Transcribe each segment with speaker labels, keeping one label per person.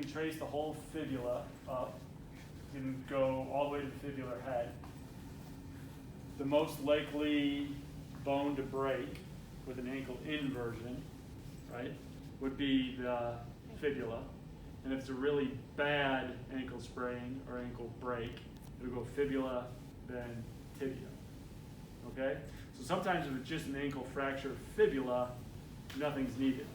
Speaker 1: can trace the whole fibula up. You can go all the way to the fibular head. The most likely bone to break with an ankle inversion, right, would be the fibula. And if it's a really bad ankle sprain or ankle break, it'll go fibula, then tibia. Okay? So sometimes if it's just an ankle fracture fibula, nothing's needed.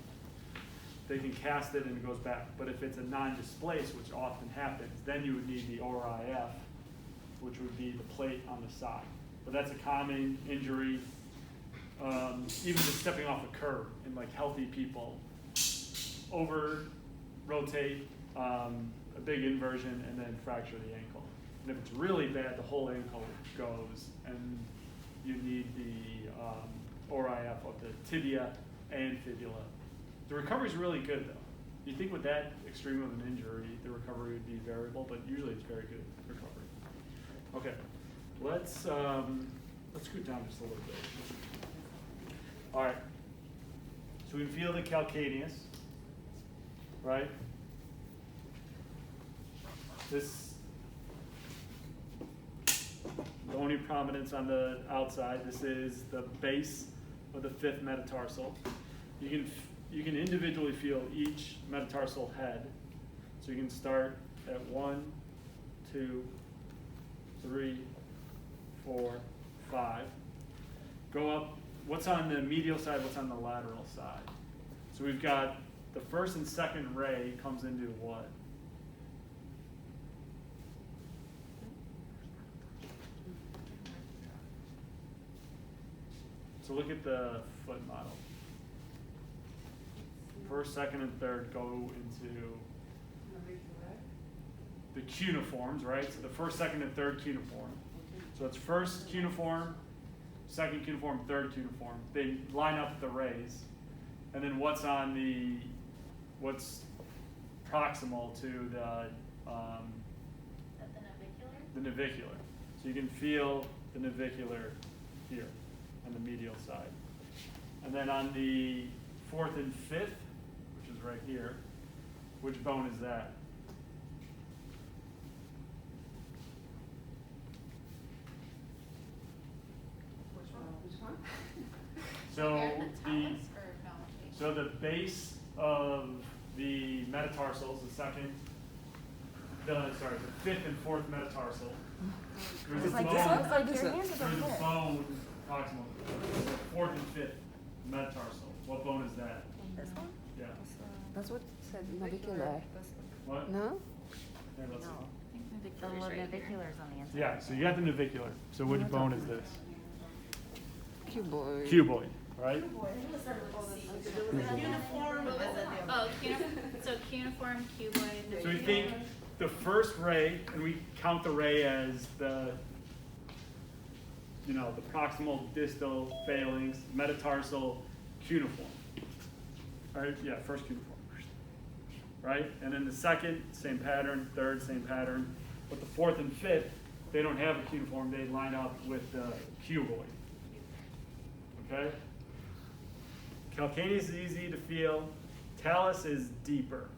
Speaker 1: They can cast it and it goes back. But if it's a non-displaced, which often happens, then you would need the ORIF, which would be the plate on the side. But that's a common injury, even just stepping off a curb in like healthy people. Over rotate, a big inversion, and then fracture the ankle. And if it's really bad, the whole ankle goes, and you need the ORIF of the tibia and fibula. The recovery is really good, though. You think with that extreme of an injury, the recovery would be variable, but usually it's very good recovery. Okay, let's scoot down just a little bit. All right, so we feel the calcaneus, right? This bony prominence on the outside. This is the base of the fifth metatarsal. You can individually feel each metatarsal head. So you can start at 1, 2, 3, 4, 5. Go up. What's on the medial side? What's on the lateral side? So we've got the first and second ray comes into what? So look at the foot model. First, second, and third go into the cuneiforms, right? So the first, second, and third cuneiform. So it's first cuneiform, second cuneiform, third cuneiform. They line up the rays. And then what's proximal to the navicular. So you can feel the navicular here on the medial side. And then on the fourth and fifth, which is right here, which bone is that?
Speaker 2: Which one?
Speaker 1: So the base of the metatarsals, the fifth and fourth metatarsal. There's a bone proximal. The fourth and fifth metatarsal. What bone is that?
Speaker 3: This one?
Speaker 1: Yeah.
Speaker 3: That's what said navicular.
Speaker 1: What?
Speaker 3: No?
Speaker 1: Here, let's see.
Speaker 4: The navicular is on the inside.
Speaker 1: Yeah, so you got the navicular. So which bone is this?
Speaker 3: Cuboid.
Speaker 1: Cuboid, right?
Speaker 2: Uniform.
Speaker 4: Oh, so cuneiform, cuboid.
Speaker 1: So we think the first ray, and we count the ray as the proximal distal phalanx, metatarsal, cuneiform. All right, yeah, first cuneiform. Right? And then the second, same pattern, third, same pattern. But the fourth and fifth, they don't have a cuneiform, they line up with the cuboid. Okay? Calcaneus is easy to feel. Talus is deeper.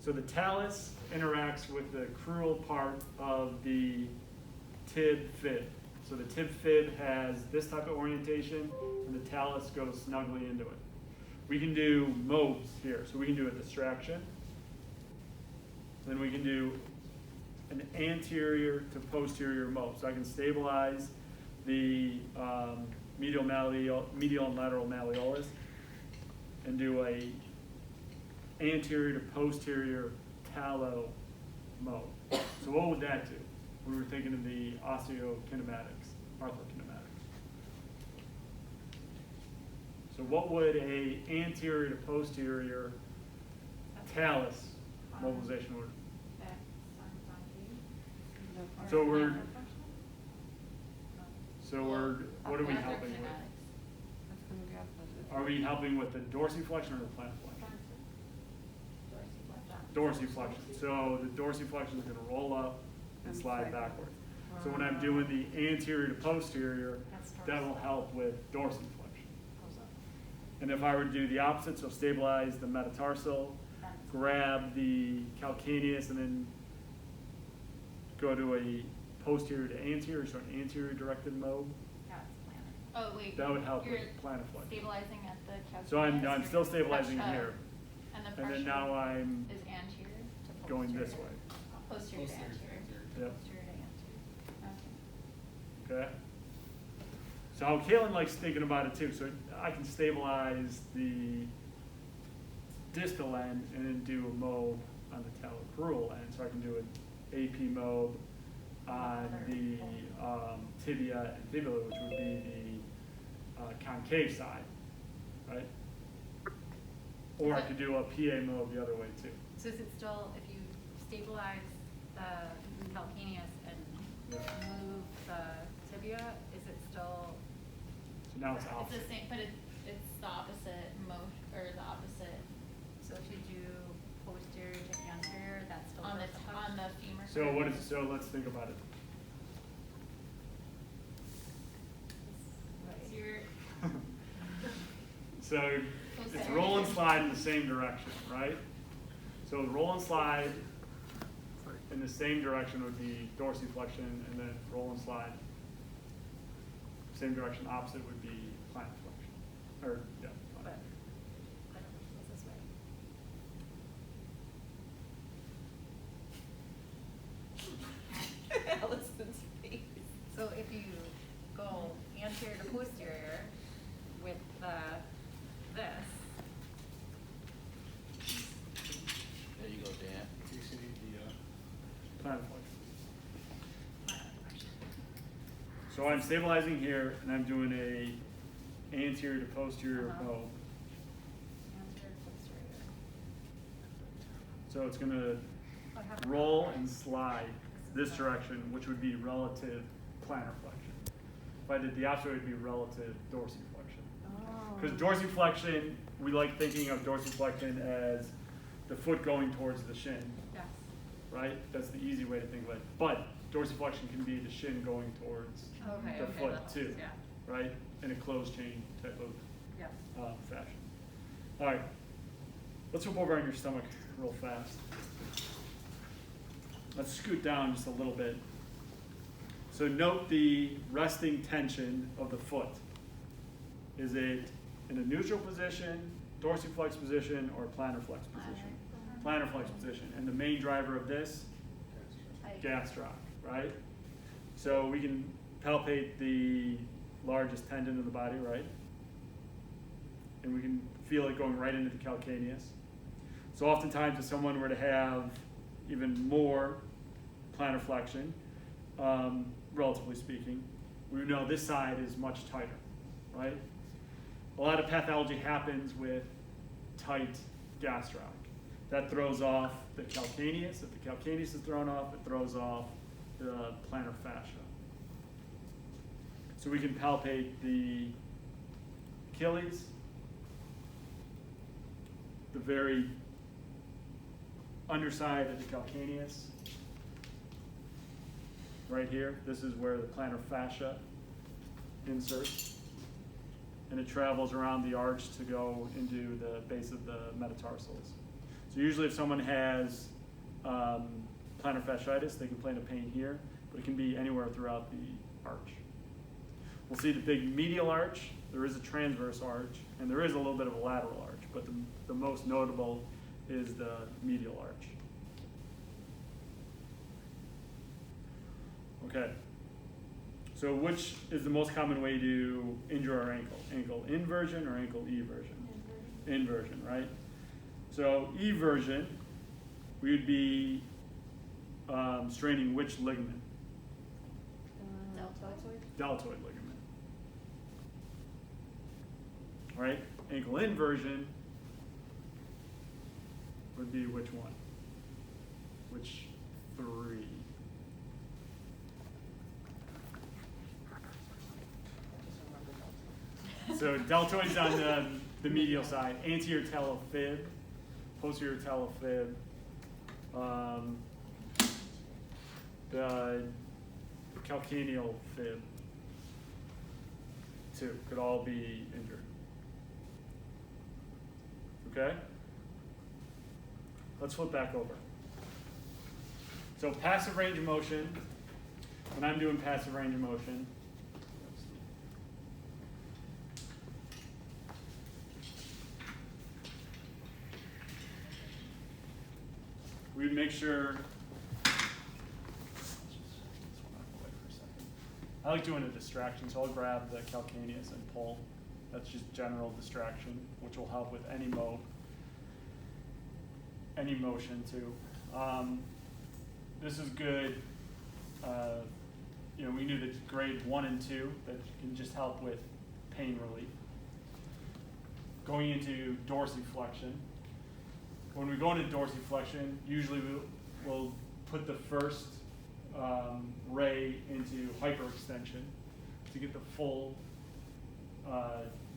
Speaker 1: So the talus interacts with the crural part of the tib fib. So the tib fib has this type of orientation, and the talus goes snugly into it. We can do modes here. So we can do a distraction. Then we can do an anterior to posterior mode. So I can stabilize the medial and lateral malleolus and do a anterior to posterior talo mode. So what would that do? We were thinking of the osteokinematics, arthrokinematics. So what would a anterior to posterior talus mobilization would? So what are we helping with? Are we helping with the dorsiflexion or the plantarflexion? Dorsiflexion. So the dorsiflexion is going to roll up and slide backward. So when I'm doing the anterior to posterior, that will help with dorsiflexion. And if I were to do the opposite, so stabilize the metatarsal, grab the calcaneus and then go to a posterior to anterior, so an anterior directed mode.
Speaker 4: Yeah, it's plantar.
Speaker 5: Oh, wait.
Speaker 1: That would help
Speaker 5: You're
Speaker 1: with plantar flexion.
Speaker 5: stabilizing at the calcaneus.
Speaker 1: So I'm still stabilizing
Speaker 5: Pressure-
Speaker 1: here,
Speaker 5: And the
Speaker 1: and
Speaker 5: pressure
Speaker 1: then now I'm
Speaker 5: is anterior to
Speaker 1: going this
Speaker 5: posterior.
Speaker 1: way.
Speaker 5: Posterior to anterior.
Speaker 1: Yep.
Speaker 5: Posterior to anterior. Okay.
Speaker 1: Okay. So how Kaylin likes thinking about it too. So I can stabilize the distal end and then do a mob on the talocrural end. So I can do an AP mob on the tibia and fibula, which would be the concave side, right? Or I could do a PA mob the other way too.
Speaker 4: So is it still, if you stabilize the calcaneus and
Speaker 1: Yeah.
Speaker 4: move the tibia, is it still?
Speaker 1: So now it's
Speaker 5: It's
Speaker 1: opposite.
Speaker 5: the same, but it's the opposite motion, or the opposite
Speaker 4: So if you do posterior to anterior, that's still
Speaker 5: on the,
Speaker 4: does touch?
Speaker 5: on the femur.
Speaker 1: So what is, so let's think about it.
Speaker 5: So you're,
Speaker 1: So it's roll and slide in the same direction, right? So roll and slide in the same direction would be dorsiflexion, and then roll and slide. Same direction opposite would be plantar flexion, or, yeah.
Speaker 4: But, I don't know, it's this way.
Speaker 2: Allison's face.
Speaker 4: So if you go anterior to posterior with this,
Speaker 6: There you go, Dan.
Speaker 1: You see the plantar flexion. So I'm stabilizing here, and I'm doing a anterior to posterior
Speaker 4: Uh-huh.
Speaker 1: mob.
Speaker 4: anterior to posterior.
Speaker 1: So it's gonna
Speaker 4: Oh, I have-
Speaker 1: roll and slide this direction, which would be relative plantar flexion. If I did the opposite, it would be relative dorsiflexion.
Speaker 3: Oh.
Speaker 1: Because dorsiflexion, we like thinking of dorsiflexion as the foot going towards the shin,
Speaker 4: Yes.
Speaker 1: right? That's the easy way to think of it. But dorsiflexion can be the shin going towards
Speaker 4: Okay,
Speaker 1: the
Speaker 4: okay,
Speaker 1: foot
Speaker 4: that
Speaker 1: too,
Speaker 4: helps, yeah.
Speaker 1: right? In a closed chain type of
Speaker 4: Yep.
Speaker 1: fashion. All right, let's flip over on your stomach real fast. Let's scoot down just a little bit. So note the resting tension of the foot. Is it in a neutral position, dorsiflex position, or plantar flex position? Plantar flex position. And the main driver of this, gastroc, right? So we can palpate the largest tendon in the body, right? And we can feel it going right into the calcaneus. So oftentimes if someone were to have even more plantar flexion, relatively speaking, we would know this side is much tighter, right? A lot of pathology happens with tight gastroc. That throws off the calcaneus. If the calcaneus is thrown off, it throws off the plantar fascia. So we can palpate the Achilles, the very underside of the calcaneus, right here. This is where the plantar fascia inserts, and it travels around the arch to go into the base of the metatarsals. So usually if someone has plantar fasciitis, they complain of pain here, but it can be anywhere throughout the arch. We'll see the big medial arch. There is a transverse arch, and there is a little bit of a lateral arch, but the most notable is the medial arch. Okay. So which is the most common way to injure our ankle? Ankle inversion or ankle eversion? Inversion, right? So eversion, we would be straining which ligament? Deltoid ligament. Right? Ankle inversion would be which one? Which three? So deltoid's on the medial side, anterior talofib, posterior talofib, the calcaneal fib, too, could all be injured. Okay? let's flip back over. So passive range of motion, when I'm doing passive range of motion, we would make sure, I like doing a distraction, so I'll grab the calcaneus and pull. That's just general distraction, which will help with any motion too. This is good. We knew that grade 1 and 2 that can just help with pain relief. Going into dorsiflexion. When we go into dorsiflexion, usually we'll put the first ray into hyperextension to get the full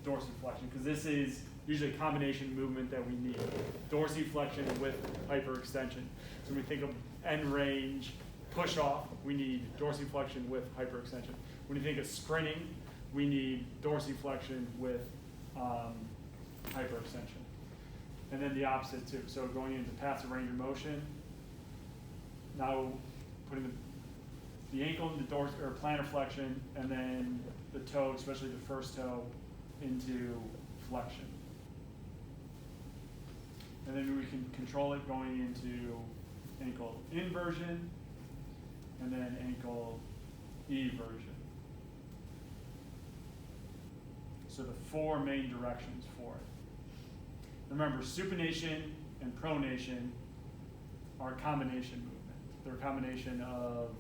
Speaker 1: dorsiflexion, because this is usually a combination movement that we need. Dorsiflexion with hyperextension. So when we think of end range push off, we need dorsiflexion with hyperextension. When you think of sprinting, we need dorsiflexion with hyperextension. And then the opposite too. So going into passive range of motion, now putting the ankle into plantar flexion, and then the toe, especially the first toe, into flexion. And then we can control it going into ankle inversion, and then ankle eversion. So the 4 main directions for it. Remember, supination and pronation are a combination movement. They're a combination of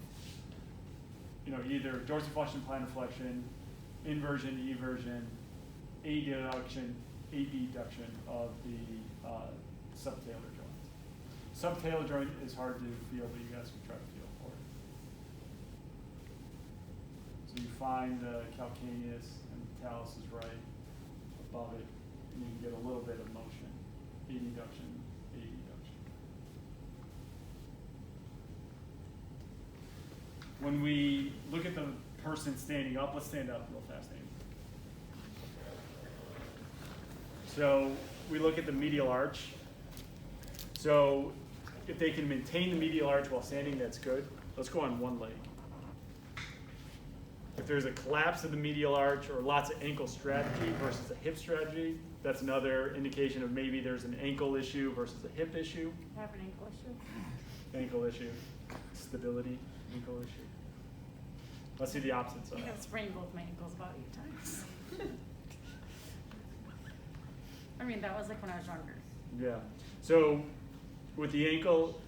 Speaker 1: either dorsiflexion, plantar flexion, inversion, eversion, adduction, abduction of the subtalar joint. Subtalar joint is hard to feel, but you guys can try to feel for it. So you find the calcaneus and the talus is right above it, and you can get a little bit of motion. Adduction, adduction. When we look at the person standing up, let's stand up real fast, Amy. So we look at the medial arch. So if they can maintain the medial arch while standing, that's good. Let's go on one leg. If there's a collapse of the medial arch or lots of ankle strategy versus a hip strategy, that's another indication of maybe there's an ankle issue versus a hip issue.
Speaker 3: I have an ankle issue.
Speaker 1: Ankle issue. Stability, ankle issue. Let's see the opposites
Speaker 5: I
Speaker 1: of
Speaker 5: think
Speaker 1: that.
Speaker 5: I've sprained both my ankles about 8 times. I mean, that was like when I was younger.
Speaker 1: Yeah. So with the ankle,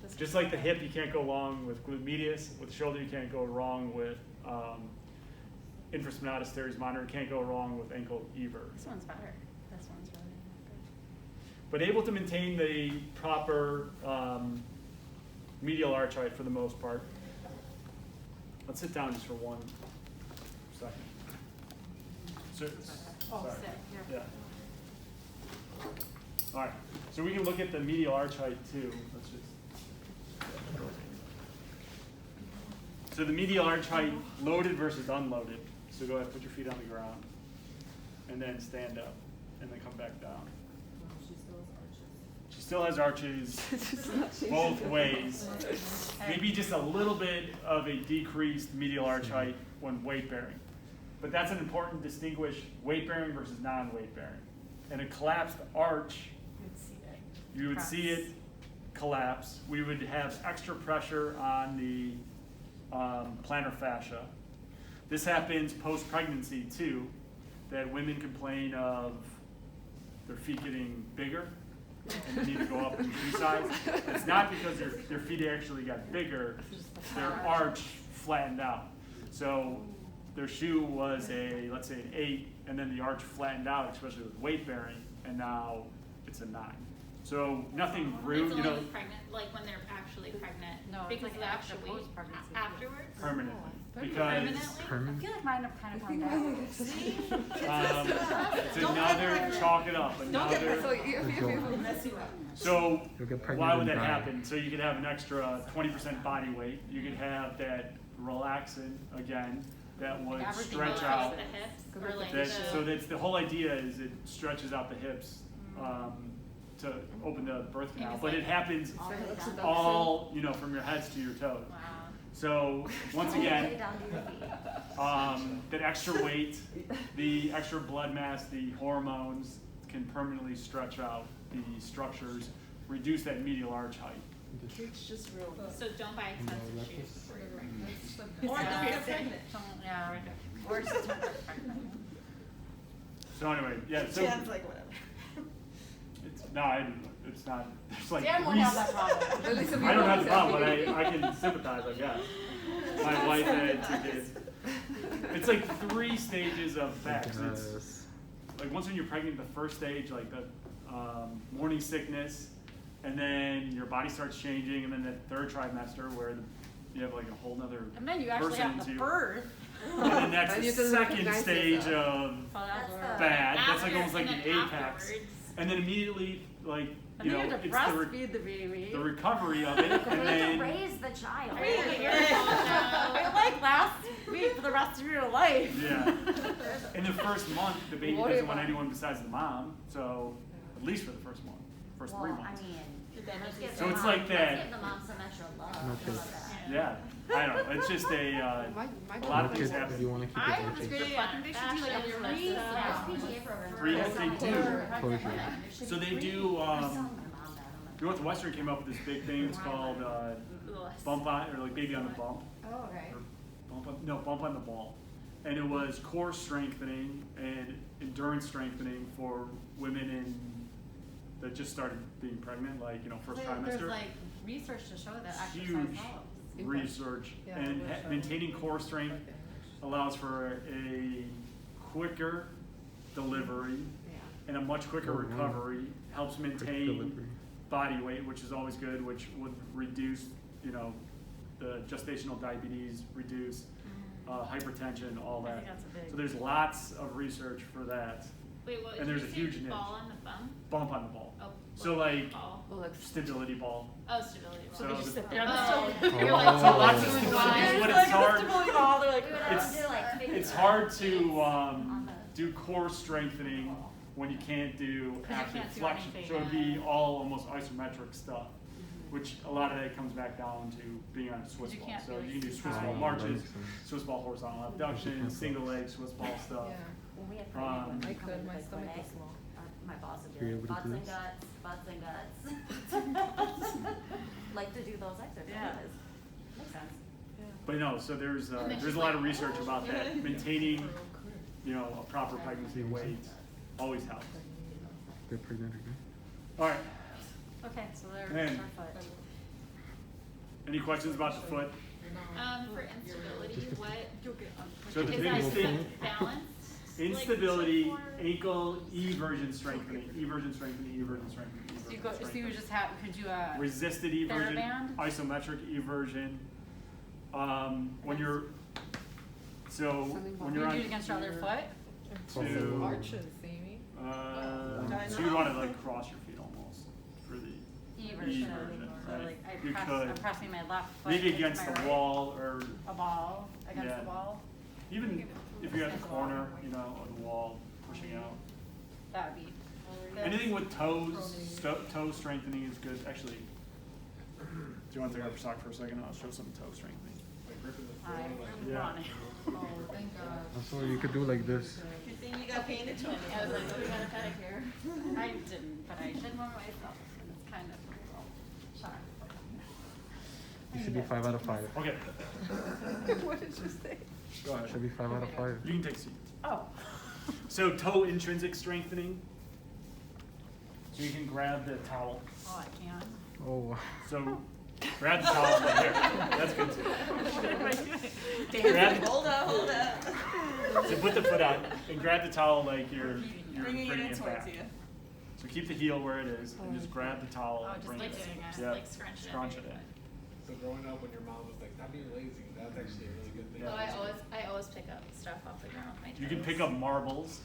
Speaker 5: This
Speaker 1: just
Speaker 5: was
Speaker 1: like the
Speaker 5: okay.
Speaker 1: hip, you can't go wrong with glute medius. With the shoulder, you can't go wrong with infraspinatus teres minor. You can't go wrong with ankle eversion.
Speaker 5: This one's better. This one's really good.
Speaker 1: But able to maintain the proper medial arch height for the most part. Let's sit down just for 1 second. So, sorry.
Speaker 5: Sit,
Speaker 1: Yeah. All right. So we can look at the medial arch height too. Let's just. So the medial arch height, loaded versus unloaded. So go ahead, put your feet on the ground, and then stand up, and then come back down. She still has arches both ways. Maybe just a little bit of a decreased medial arch height when weight bearing. But that's an important distinguish weight bearing versus non-weight bearing. And a collapsed arch, you would see it collapse. We would have extra pressure on the plantar fascia. This happens post-pregnancy too, that women complain of their feet getting bigger and they need to go up in shoe size. It's not because their feet actually got bigger, their arch flattened out. So their shoe was let's say an 8, and then the arch flattened out, especially with weight bearing, and now it's a 9. So nothing grew,
Speaker 5: It's only
Speaker 1: you know,
Speaker 5: with pregnant, like when they're actually pregnant.
Speaker 3: No, it's
Speaker 5: because
Speaker 3: like
Speaker 5: of the
Speaker 3: after
Speaker 5: extra weight
Speaker 3: post-pregnancy.
Speaker 5: afterwards.
Speaker 1: permanently. Because
Speaker 5: Permanently? I feel like mine have kind of gone down.
Speaker 1: it's another, chalk it up, another. So
Speaker 7: You'll get pregnant
Speaker 1: why would
Speaker 7: and
Speaker 1: that
Speaker 7: die.
Speaker 1: happen? So you could have an extra 20% body weight. You could have that relaxin again that would
Speaker 5: Everything
Speaker 1: stretch
Speaker 5: goes
Speaker 1: out.
Speaker 5: like the hips, or like
Speaker 1: That,
Speaker 5: the.
Speaker 1: so that's the whole idea is it stretches out the hips to open the birth canal, but it
Speaker 4: like-
Speaker 1: happens
Speaker 3: All the way down.
Speaker 1: all, you know, from your heads to your toes.
Speaker 4: Wow.
Speaker 1: So once
Speaker 3: All the way
Speaker 1: again,
Speaker 3: down to your feet.
Speaker 1: that extra weight, the extra blood mass, the hormones can permanently stretch out the structures, reduce that medial arch height.
Speaker 2: It's just real.
Speaker 5: So don't buy expensive shoes for your pregnancy.
Speaker 4: Or
Speaker 5: Yeah.
Speaker 4: if you're pregnant. Yeah, or just don't get pregnant.
Speaker 1: So anyway, yeah, so
Speaker 2: Dan's like, whatever.
Speaker 1: it's not, it's like
Speaker 4: Dan won't have that problem.
Speaker 2: At least if you
Speaker 1: I don't have
Speaker 2: want
Speaker 1: the
Speaker 2: to.
Speaker 1: problem, but I can sympathize, I guess. My wife had 2 kids. It's like 3 stages of facts. It's like once when you're pregnant, the first stage, like the morning sickness, and then your body starts changing, and then the 3rd trimester where you have like a whole nother
Speaker 4: And then you actually
Speaker 1: person
Speaker 4: have
Speaker 1: into
Speaker 4: the
Speaker 1: you.
Speaker 4: birth.
Speaker 1: And then that's
Speaker 2: And
Speaker 1: the
Speaker 2: you can
Speaker 1: 2nd
Speaker 2: recognize
Speaker 1: stage
Speaker 2: yourself.
Speaker 1: of
Speaker 3: That's the-
Speaker 1: bad. That's like
Speaker 5: After-
Speaker 1: almost like
Speaker 5: and
Speaker 1: the
Speaker 5: then
Speaker 1: apex.
Speaker 5: afterwards.
Speaker 1: And then immediately, like,
Speaker 4: And
Speaker 1: you know,
Speaker 4: then you have to
Speaker 1: it's
Speaker 4: breastfeed the baby.
Speaker 1: the recovery of it,
Speaker 3: You
Speaker 1: and
Speaker 3: have to
Speaker 1: then
Speaker 3: raise the child.
Speaker 4: Wait, you're
Speaker 5: Oh,
Speaker 4: it like lasts week for the rest of your life.
Speaker 1: yeah. In the first month, the baby
Speaker 2: What
Speaker 1: doesn't
Speaker 2: if
Speaker 1: want
Speaker 2: I-
Speaker 1: anyone besides the mom. So at least for the first month, first 3
Speaker 3: Well,
Speaker 1: months.
Speaker 3: I mean,
Speaker 5: Then
Speaker 3: let's
Speaker 5: it's
Speaker 3: give
Speaker 1: So
Speaker 3: the
Speaker 1: it's
Speaker 3: mom-
Speaker 1: like that-
Speaker 3: Let's give the mom some extra love. How
Speaker 7: Okay.
Speaker 3: about that?
Speaker 1: Yeah, I don't know. It's just a lot of things
Speaker 7: Do you
Speaker 1: happen.
Speaker 7: want to keep
Speaker 4: I
Speaker 7: it
Speaker 4: have this
Speaker 7: okay?
Speaker 4: great, I think they should do like a
Speaker 5: Fashion,
Speaker 4: free.
Speaker 3: Yeah, PTA program.
Speaker 1: Free,
Speaker 3: That's
Speaker 1: they
Speaker 3: not
Speaker 1: do.
Speaker 3: closure.
Speaker 7: Closure.
Speaker 3: There should
Speaker 1: So
Speaker 3: be
Speaker 1: they
Speaker 3: free.
Speaker 1: do.
Speaker 3: I was telling my mom that on the-
Speaker 1: Northwestern came up with this big thing. It's called bump on, or like baby on the bump.
Speaker 2: Oh, okay.
Speaker 1: Or bump on the ball. And it was core strengthening and endurance strengthening for women that just started being pregnant, like, you know, first
Speaker 4: There's
Speaker 1: trimester.
Speaker 4: like research to show that exercise
Speaker 1: Huge
Speaker 4: helps.
Speaker 1: research.
Speaker 2: Yeah,
Speaker 1: And
Speaker 2: we're showing.
Speaker 1: maintaining core strength allows for a quicker delivery
Speaker 2: Yeah.
Speaker 1: and a much quicker
Speaker 7: Oh, wow.
Speaker 1: recovery. Helps
Speaker 7: Quick
Speaker 1: maintain
Speaker 7: delivery.
Speaker 1: body weight, which is always good, which would reduce, you know, the gestational diabetes, reduce hypertension, all
Speaker 4: I
Speaker 1: that.
Speaker 4: think that's a big-
Speaker 1: So there's lots of research for that.
Speaker 5: Wait, what?
Speaker 1: And
Speaker 5: did
Speaker 1: there's
Speaker 5: you
Speaker 1: a
Speaker 5: say?
Speaker 1: huge niche.
Speaker 5: Ball on the bum.
Speaker 1: Bump on the ball.
Speaker 5: Oh.
Speaker 1: So
Speaker 5: what-
Speaker 1: like
Speaker 5: Ball.
Speaker 2: Well, like,
Speaker 1: stability ball.
Speaker 5: Oh, stability ball.
Speaker 1: So
Speaker 4: They just
Speaker 1: the-
Speaker 4: sit there.
Speaker 5: Oh.
Speaker 4: You're like,
Speaker 7: Oh.
Speaker 1: So lots of
Speaker 5: Doing
Speaker 1: stability.
Speaker 5: wide.
Speaker 1: What
Speaker 4: It's
Speaker 1: it's
Speaker 4: like
Speaker 1: hard.
Speaker 4: stability ball, they're like,
Speaker 3: We would
Speaker 1: It's-
Speaker 3: also do like figure
Speaker 1: It's hard
Speaker 3: skates
Speaker 1: to
Speaker 3: on the-
Speaker 1: do core strengthening when you can't do
Speaker 4: 'Cause you
Speaker 1: active
Speaker 4: can't do
Speaker 1: flexion.
Speaker 4: anything,
Speaker 1: So it'd be all almost isometric stuff,
Speaker 4: Mm-hmm.
Speaker 1: which a lot of that comes back down to being on a Swiss
Speaker 4: You
Speaker 1: ball.
Speaker 4: can't
Speaker 1: So
Speaker 4: really
Speaker 1: you can do
Speaker 4: see
Speaker 1: Swiss
Speaker 4: how-
Speaker 1: ball
Speaker 7: Oh,
Speaker 1: marches,
Speaker 7: that makes sense.
Speaker 1: Swiss ball horizontal abduction, single leg Swiss ball stuff.
Speaker 2: yeah.
Speaker 3: When we had
Speaker 1: Um,
Speaker 3: pregnant women
Speaker 2: I
Speaker 3: come
Speaker 2: could,
Speaker 3: into
Speaker 2: my
Speaker 3: the
Speaker 2: stomach
Speaker 3: clinic,
Speaker 2: is small.
Speaker 3: my boss would
Speaker 7: Are
Speaker 3: be
Speaker 7: you
Speaker 3: like,
Speaker 7: able to
Speaker 3: butts
Speaker 7: do
Speaker 3: and
Speaker 7: this?
Speaker 3: guts, butts and guts. Like to do those exercises.
Speaker 4: Yeah.
Speaker 3: Makes sense.
Speaker 1: But no, so there's
Speaker 5: And then
Speaker 1: there's
Speaker 5: she's
Speaker 1: a lot of
Speaker 5: like,
Speaker 1: research about that. Maintaining, you know, a proper pregnancy weight always helps.
Speaker 7: Get pregnant again.
Speaker 1: All right.
Speaker 4: okay, so there's
Speaker 1: Man.
Speaker 4: our foot.
Speaker 1: Any questions about the foot?
Speaker 5: For instability, what
Speaker 1: So the
Speaker 5: is
Speaker 1: biggest
Speaker 5: that
Speaker 1: thing,
Speaker 5: balanced?
Speaker 1: instability,
Speaker 5: Like,
Speaker 1: ankle, eversion strengthening, eversion strengthening, eversion strengthening,
Speaker 4: So you
Speaker 1: eversion
Speaker 4: go, so you
Speaker 1: strengthening.
Speaker 4: would just have, could you,
Speaker 1: Resisted eversion,
Speaker 4: TheraBand?
Speaker 1: isometric eversion. When you're, so when
Speaker 4: you
Speaker 1: you're
Speaker 4: do it
Speaker 1: on,
Speaker 4: against your other foot?
Speaker 1: to,
Speaker 2: Arches, Amy.
Speaker 1: so you want to like cross your feet almost for the
Speaker 4: Eversion.
Speaker 1: eversion,
Speaker 4: So
Speaker 1: right?
Speaker 4: like
Speaker 1: You
Speaker 4: I'm
Speaker 1: could,
Speaker 4: pressing my left foot.
Speaker 1: maybe
Speaker 4: into
Speaker 1: against
Speaker 4: my
Speaker 1: the
Speaker 4: right-
Speaker 1: wall or
Speaker 4: A ball, against
Speaker 1: Yeah.
Speaker 4: the wall,
Speaker 1: even if you're at the corner, you know, of the wall, pushing out.
Speaker 4: that would be.
Speaker 1: Anything with toes, toe strengthening is good. Actually, do you want to take off your sock for a second? I'll show some toe strengthening.
Speaker 4: I'm
Speaker 1: Yeah.
Speaker 4: running.
Speaker 2: Oh, thank God.
Speaker 7: Also, you could do like this.
Speaker 2: Good thing you got painted to
Speaker 4: I was like, oh, we got a pedicure. I didn't, but I did one myself, and it's kind of, well, sorry.
Speaker 7: You should be 5 out of 5.
Speaker 1: Okay,
Speaker 2: What did you say?
Speaker 1: go ahead.
Speaker 7: Should be 5 out of 5.
Speaker 1: You can take a seat.
Speaker 4: Oh.
Speaker 1: So toe intrinsic strengthening. So you can grab the towel.
Speaker 4: Oh, I can.
Speaker 7: Oh.
Speaker 1: So grab the towel right here. That's good too. Grab,
Speaker 2: Hold up.
Speaker 1: so put the foot out and grab the towel like you're
Speaker 2: Bringing
Speaker 1: bringing
Speaker 2: it
Speaker 1: it
Speaker 2: towards
Speaker 1: back.
Speaker 2: you.
Speaker 1: So keep the heel where it is and just grab the towel
Speaker 4: Oh,
Speaker 1: and
Speaker 4: just
Speaker 1: bring
Speaker 4: like
Speaker 1: it.
Speaker 4: doing it.
Speaker 1: Yeah,
Speaker 5: Like scrunch it
Speaker 1: scrunch
Speaker 5: under
Speaker 1: it
Speaker 5: your
Speaker 1: in.
Speaker 5: foot.
Speaker 8: So growing up when your mom was like, stop being lazy, that's actually a really good thing.
Speaker 1: Yeah.
Speaker 5: Oh, I always pick up stuff off the ground with my toes.
Speaker 1: You can pick up marbles,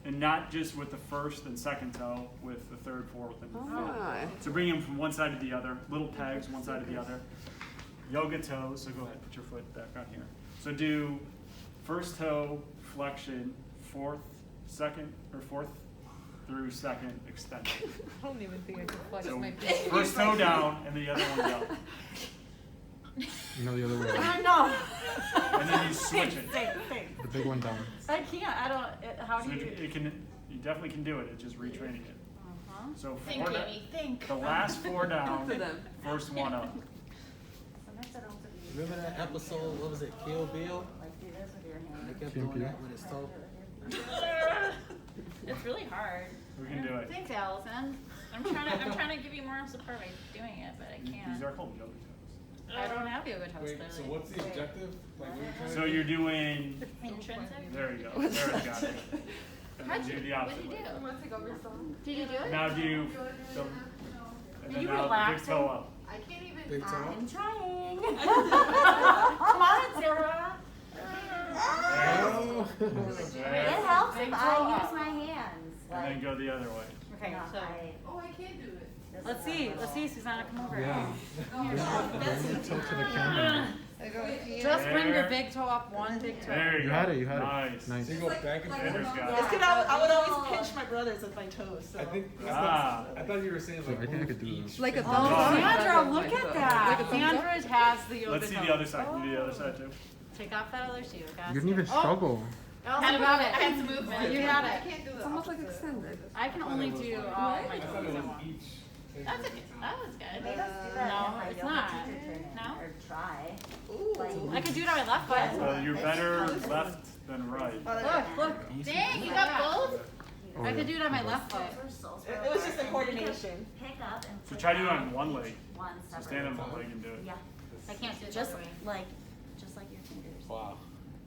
Speaker 1: and not just with the first and second toe, with the third, fourth, and fifth. So bring them from one side to the other, little pegs, one side to the other. Yoga toes, so go ahead, put your foot back on here. So do first toe flexion, fourth, second, or fourth through second extended.
Speaker 2: I don't even think I can flex
Speaker 1: So
Speaker 2: my feet.
Speaker 1: first toe down and the other one up.
Speaker 7: No, the other way around.
Speaker 4: I know.
Speaker 1: And then you switch it.
Speaker 4: Same thing.
Speaker 7: The big one down.
Speaker 4: I can't, I don't, how
Speaker 1: So
Speaker 4: do you?
Speaker 1: it can, you definitely can do it, it's just retraining it.
Speaker 4: Uh-huh.
Speaker 1: So
Speaker 5: Think,
Speaker 1: four
Speaker 5: Amy, think.
Speaker 1: the last four down,
Speaker 2: For them.
Speaker 1: first one up.
Speaker 3: So mix it also be.
Speaker 8: Remember that episode, what was it, Kill Bill?
Speaker 3: Like do this with your hand.
Speaker 8: They kept
Speaker 7: Kim
Speaker 8: doing
Speaker 7: Peel.
Speaker 8: that with his toe.
Speaker 4: It's really hard.
Speaker 1: We can do it.
Speaker 4: Thanks, Allison.
Speaker 5: I'm trying to give you more support by doing it, but I can't.
Speaker 1: These are called yoga toes.
Speaker 4: I don't have yoga toes,
Speaker 8: Wait, so what's the objective? Like, what are you trying
Speaker 1: So
Speaker 8: to
Speaker 1: you're doing,
Speaker 5: Intrinsic?
Speaker 1: there you go, there we got it. And then
Speaker 5: How'd
Speaker 1: do
Speaker 5: you,
Speaker 1: the
Speaker 5: what'd
Speaker 1: opposite
Speaker 5: you
Speaker 1: way.
Speaker 5: do?
Speaker 4: Did you do it?
Speaker 1: Now do the, and then
Speaker 4: you
Speaker 1: now the big
Speaker 4: relaxing?
Speaker 1: toe up.
Speaker 8: Big toe?
Speaker 3: I'm trying.
Speaker 4: Come on, Sarah.
Speaker 8: Oh.
Speaker 3: It
Speaker 1: There.
Speaker 3: helps
Speaker 4: Big
Speaker 3: if
Speaker 4: toe
Speaker 3: I
Speaker 4: up.
Speaker 3: use my hands.
Speaker 1: And then go the other way.
Speaker 4: Okay,
Speaker 3: No,
Speaker 4: so,
Speaker 3: this
Speaker 4: let's
Speaker 3: is
Speaker 4: see,
Speaker 3: not
Speaker 4: let's see, Susanna, come over.
Speaker 7: Yeah. Bring your toe to the camera.
Speaker 4: Just bring your
Speaker 1: There.
Speaker 4: big toe up, one big toe.
Speaker 1: There you
Speaker 7: You
Speaker 1: go.
Speaker 7: had it, you had
Speaker 1: Nice.
Speaker 7: it. Nice.
Speaker 8: So you go back and
Speaker 1: Andrew's
Speaker 8: forth?
Speaker 1: got
Speaker 3: Yeah.
Speaker 1: it.
Speaker 2: It's 'cause I would always pinch my brothers with my toes, so.
Speaker 8: I think,
Speaker 1: Ah.
Speaker 8: I thought you were saying like
Speaker 7: I think I
Speaker 8: move
Speaker 7: could do
Speaker 8: each
Speaker 7: this.
Speaker 2: Like a
Speaker 8: finger.
Speaker 2: thumbs
Speaker 4: Oh,
Speaker 2: up.
Speaker 4: Sandra, look at that.
Speaker 2: Like a thumbs up?
Speaker 4: Sandra has the yoga
Speaker 1: Let's see the
Speaker 4: toes.
Speaker 1: other side, can you do the other side too?
Speaker 4: Take off that other shoe, guys.
Speaker 7: You didn't even
Speaker 4: Oh,
Speaker 7: struggle.
Speaker 4: Allison, you got
Speaker 5: I
Speaker 4: it.
Speaker 5: had some movement.
Speaker 4: You had it.
Speaker 2: It's almost like extended.
Speaker 4: I can only do all my
Speaker 8: I thought it
Speaker 4: toes.
Speaker 8: was each. finger
Speaker 5: That
Speaker 8: at a time.
Speaker 5: was good.
Speaker 3: Made us do that
Speaker 4: No,
Speaker 3: in my
Speaker 4: it's
Speaker 3: yoga
Speaker 4: not.
Speaker 3: teacher training,
Speaker 5: No?
Speaker 3: Or try.
Speaker 2: Ooh.
Speaker 4: I could do it on my left foot.
Speaker 1: So you're better left than right.
Speaker 4: Look, look.
Speaker 5: Dang, you got both?
Speaker 7: Oh,
Speaker 4: I
Speaker 7: yeah.
Speaker 4: could do it on my left foot.
Speaker 3: We're so
Speaker 2: It was just a coordination.
Speaker 3: Pick up and
Speaker 1: So
Speaker 3: put
Speaker 1: try doing it
Speaker 3: down
Speaker 1: on one leg.
Speaker 3: one
Speaker 1: So
Speaker 3: separate.
Speaker 1: stand on one leg and do it.
Speaker 3: Yeah,
Speaker 4: I can't do it
Speaker 3: just
Speaker 4: that way.
Speaker 3: like your fingers.
Speaker 8: Wow.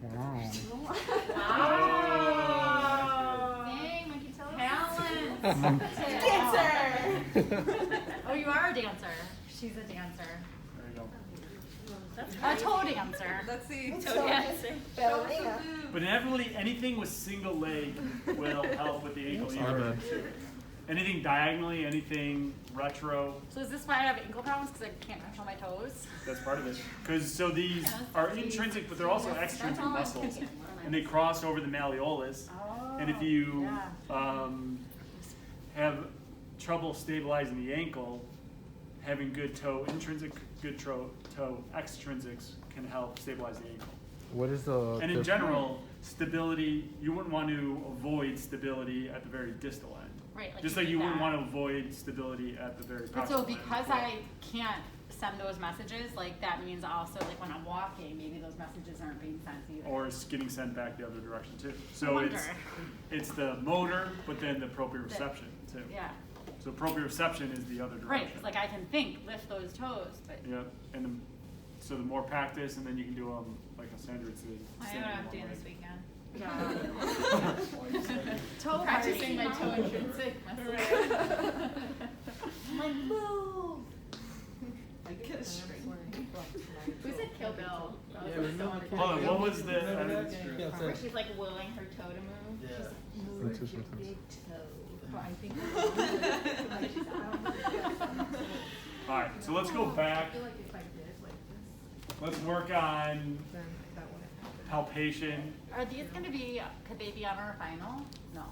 Speaker 7: Wow.
Speaker 1: Oh.
Speaker 5: Dang, monkey toes.
Speaker 4: Talent.
Speaker 2: Dancer!
Speaker 4: Oh, you are a dancer. She's a dancer.
Speaker 1: There you go.
Speaker 4: A toe dancer.
Speaker 2: Let's see.
Speaker 3: Ballerina.
Speaker 1: But inevitably, anything with single leg will help with the ankle
Speaker 7: Sorry,
Speaker 1: inversion
Speaker 7: bud.
Speaker 1: too. Anything diagonally, anything retro,
Speaker 4: So is this why I have ankle problems? Because I can't control my toes?
Speaker 1: that's part of it. Because so these are intrinsic, but they're also extrinsic muscles, and they cross over the malleolus.
Speaker 4: Oh.
Speaker 1: And if you
Speaker 4: yeah.
Speaker 1: have trouble stabilizing the ankle, having good toe intrinsic, good toe extrinsics can help stabilize the ankle.
Speaker 7: What is the?
Speaker 1: And in general, stability, you wouldn't want to avoid stability at the very distal end.
Speaker 4: Right, like
Speaker 1: Just
Speaker 4: you
Speaker 1: like
Speaker 4: did
Speaker 1: you wouldn't
Speaker 4: that.
Speaker 1: want to avoid stability at the very
Speaker 4: But
Speaker 1: proximal
Speaker 4: so
Speaker 1: end.
Speaker 4: because I can't send those messages, like that means also like when I'm walking, maybe those messages aren't being sent either.
Speaker 1: Or it's getting sent back the other direction too.
Speaker 4: I
Speaker 1: So
Speaker 4: wonder.
Speaker 1: it's the motor, but then the proprioception too.
Speaker 4: Yeah,
Speaker 1: So proprioception is the other direction.
Speaker 4: right, because like I can think, lift those toes, but
Speaker 1: Yep, and so the more practice, and then you can do them like a Sandra said.
Speaker 5: I know what I'm doing this weekend.
Speaker 4: yeah. Toe
Speaker 5: Practicing my
Speaker 4: party.
Speaker 5: toe intrinsic muscle.
Speaker 3: Like move.
Speaker 2: I get a string.
Speaker 5: Who said Kill Bill? That was
Speaker 8: Yeah,
Speaker 5: like so
Speaker 8: remember
Speaker 5: wonderful.
Speaker 1: Hold on, what was the?
Speaker 8: Remember that? Yeah,
Speaker 5: Where she's like willing her toe to move.
Speaker 8: Yeah.
Speaker 7: Me too sometimes.
Speaker 1: All right, so let's go back. Let's work on palpation.
Speaker 4: Are these gonna be, could they be on our final? No,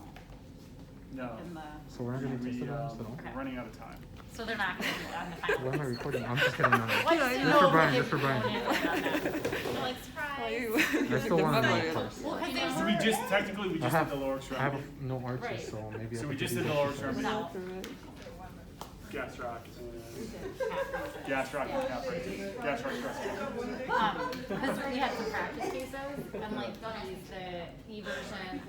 Speaker 1: No.
Speaker 4: in the,
Speaker 7: So we're not gonna
Speaker 1: We,
Speaker 7: taste it now, so.
Speaker 1: we're running out of time.
Speaker 4: so they're not gonna be on the final.
Speaker 7: Why am I recording? I'm just kidding. No, no.
Speaker 4: Like,
Speaker 7: Just
Speaker 4: no,
Speaker 7: for Brian,
Speaker 4: like,
Speaker 7: just for Brian.
Speaker 4: if you don't have that.
Speaker 5: You're like, surprise.
Speaker 7: I still want to know first.
Speaker 4: Well, 'cause they
Speaker 1: So we
Speaker 4: were-
Speaker 1: just, technically, we
Speaker 7: I
Speaker 1: just
Speaker 7: have,
Speaker 1: did the lower
Speaker 7: I have
Speaker 1: extremity.
Speaker 7: no arches,
Speaker 4: Right.
Speaker 7: so maybe I
Speaker 1: So we
Speaker 7: could
Speaker 1: just
Speaker 7: do
Speaker 1: did the
Speaker 7: this
Speaker 1: lower
Speaker 7: before.
Speaker 1: extremity. Gastroc and gastroc and calf raising. Gastroc thrust.
Speaker 4: Because we had some practice cases, and like these, the eversion,